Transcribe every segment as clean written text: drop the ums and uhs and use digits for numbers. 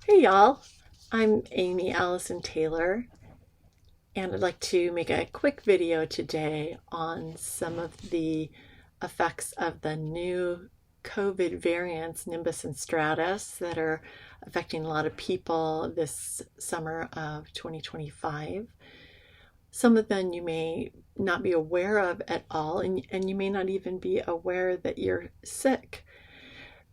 Hey y'all, I'm Amy Allison Taylor, and I'd like to make a quick video today on some of the effects of the new COVID variants, Nimbus and Stratus, that are affecting a lot of people this summer of 2025. Some of them you may not be aware of at all, and you may not even be aware that you're sick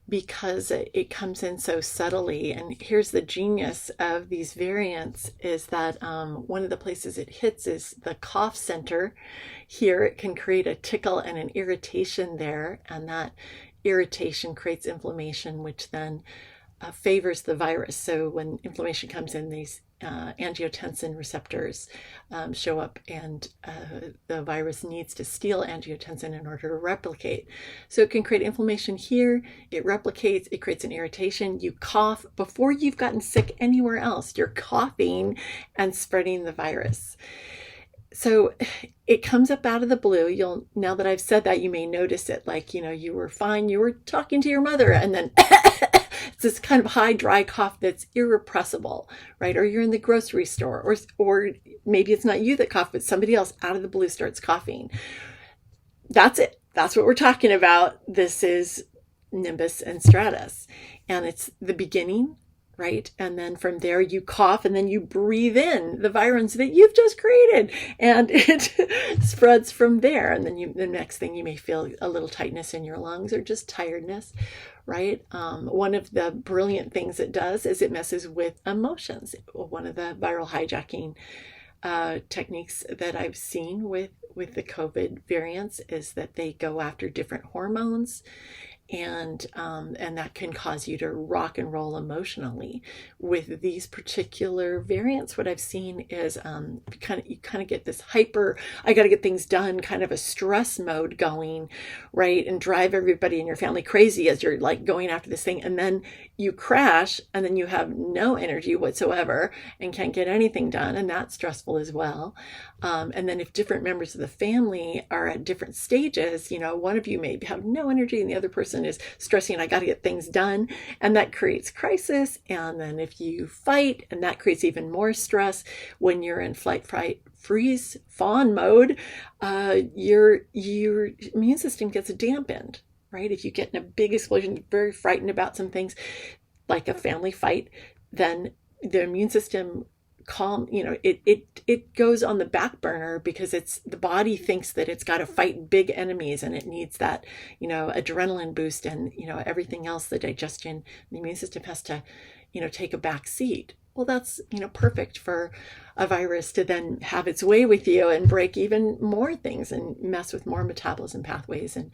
because it comes in so subtly. And here's the genius of these variants is that one of the places it hits is the cough center. Here it can create a tickle and an irritation there, and that irritation creates inflammation, which then favors the virus. So when inflammation comes in, these angiotensin receptors show up, and the virus needs to steal angiotensin in order to replicate. So it can create inflammation here, it replicates, it creates an irritation. You cough before you've gotten sick anywhere else. You're coughing and spreading the virus. So it comes up out of the blue. Now that I've said that, you may notice it, like, you were fine, you were talking to your mother, and then it's this kind of high, dry cough that's irrepressible, right? Or you're in the grocery store, or maybe it's not you that coughed, but somebody else out of the blue starts coughing. That's it. That's what we're talking about. This is Nimbus and Stratus, and it's the beginning, right? And then from there you cough, and then you breathe in the virus that you've just created, and it spreads from there. And then the next thing, you may feel a little tightness in your lungs or just tiredness, right? One of the brilliant things it does is it messes with emotions. One of the viral hijacking techniques that I've seen with the COVID variants is that they go after different hormones, and that can cause you to rock and roll emotionally. With these particular variants, what I've seen is you kind of get this hyper, I got to get things done, kind of a stress mode going, right, and drive everybody in your family crazy as you're like going after this thing, and then you crash, and then you have no energy whatsoever and can't get anything done, and that's stressful as well. And then if different members of the family are at different stages, one of you may have no energy and the other person is stressing, I got to get things done, and that creates crisis. And then if you fight, and that creates even more stress. When you're in flight, fright, freeze, fawn mode, your immune system gets dampened, right? If you get in a big explosion, very frightened about some things like a family fight, then the immune system it goes on the back burner, because the body thinks that it's got to fight big enemies, and it needs that adrenaline boost, and everything else, the digestion, the immune system has to take a back seat. Well, that's perfect for a virus to then have its way with you and break even more things and mess with more metabolism pathways and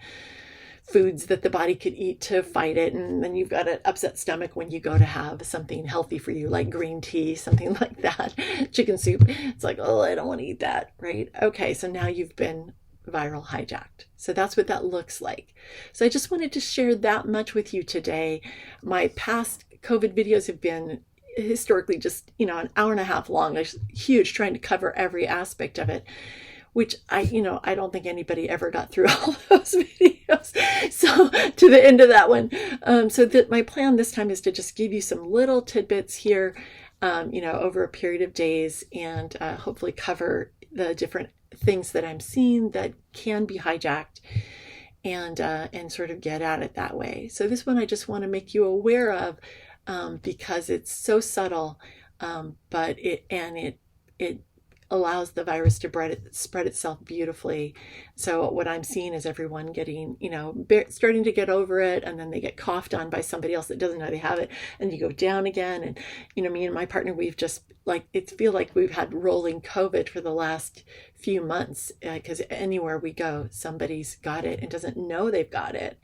foods that the body could eat to fight it. And then you've got an upset stomach when you go to have something healthy for you, like green tea, something like that, chicken soup. It's like, oh, I don't want to eat that, right? Okay, so now you've been viral hijacked. So that's what that looks like. So I just wanted to share that much with you today. My past COVID videos have been historically just, an hour and a half long. They're huge, trying to cover every aspect of it, which I don't think anybody ever got through all those videos. So to the end of that one. So that my plan this time is to just give you some little tidbits here, over a period of days, and hopefully cover the different things that I'm seeing that can be hijacked, and sort of get at it that way. So this one I just want to make you aware of, because it's so subtle, but it allows the virus to spread itself beautifully. So what I'm seeing is everyone getting, starting to get over it, and then they get coughed on by somebody else that doesn't know they have it, and you go down again. And, me and my partner, we've just feel like we've had rolling COVID for the last few months, because anywhere we go, somebody's got it and doesn't know they've got it.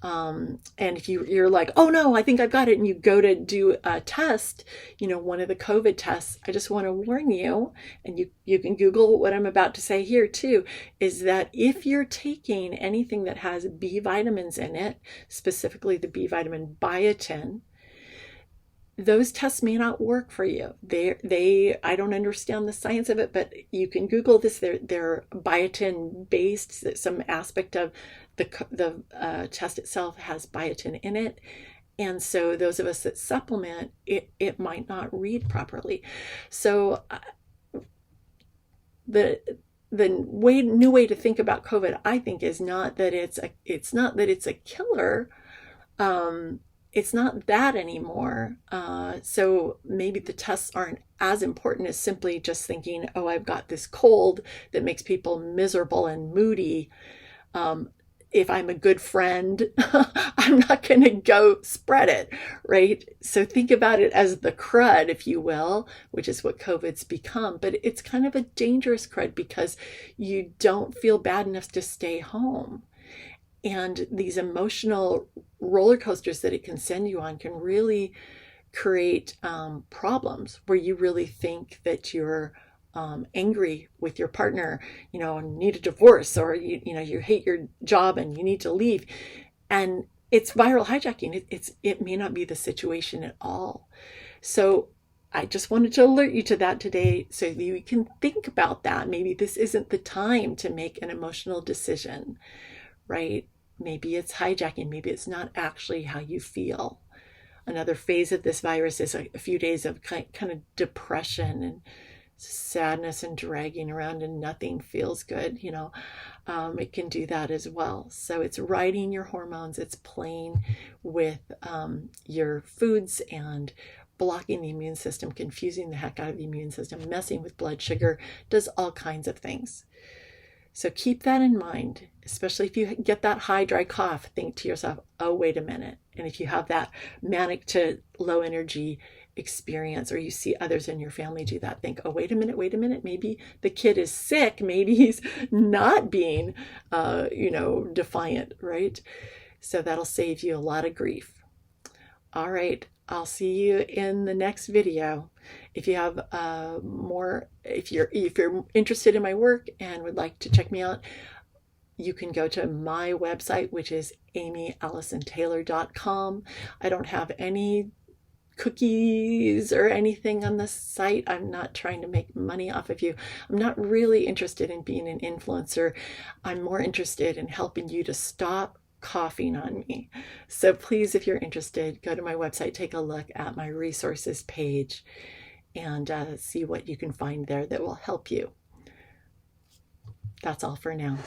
And if you're like, oh no, I think I've got it, and you go to do a test, one of the COVID tests, I just want to warn you, and you can Google what I'm about to say here too, is that if you're taking anything that has B vitamins in it, specifically the B vitamin biotin, those tests may not work for you. I don't understand the science of it, but you can Google this. They're biotin based. Some aspect of the test itself has biotin in it, And so those of us that supplement, it might not read properly. So the new way to think about COVID, I think, is not that it's a killer. It's not that anymore. So maybe the tests aren't as important as simply just thinking, oh, I've got this cold that makes people miserable and moody. If I'm a good friend, I'm not going to go spread it, right? So think about it as the crud, if you will, which is what COVID's become. But it's kind of a dangerous crud because you don't feel bad enough to stay home. And these emotional roller coasters that it can send you on can really create problems where you really think that you're angry with your partner, need a divorce, or you hate your job and you need to leave. And it's viral hijacking. It may not be the situation at all. So I just wanted to alert you to that today so that you can think about that. Maybe this isn't the time to make an emotional decision, right? Maybe it's hijacking. Maybe it's not actually how you feel. Another phase of this virus is a few days of kind of depression and sadness and dragging around, and nothing feels good. It can do that as well. So it's riding your hormones. It's playing with your foods and blocking the immune system, confusing the heck out of the immune system, messing with blood sugar, does all kinds of things. So keep that in mind, especially if you get that high, dry cough. Think to yourself, oh, wait a minute. And if you have that manic to low energy experience, or you see others in your family do that, think, oh, wait a minute. Maybe the kid is sick. Maybe he's not being, defiant, right? So that'll save you a lot of grief. All right. I'll see you in the next video. If you have if you're interested in my work and would like to check me out, you can go to my website, which is amyallisontaylor.com. I don't have any cookies or anything on the site. I'm not trying to make money off of you. I'm not really interested in being an influencer. I'm more interested in helping you to stop coughing on me. So please, if you're interested, go to my website, take a look at my resources page, and see what you can find there that will help you. That's all for now.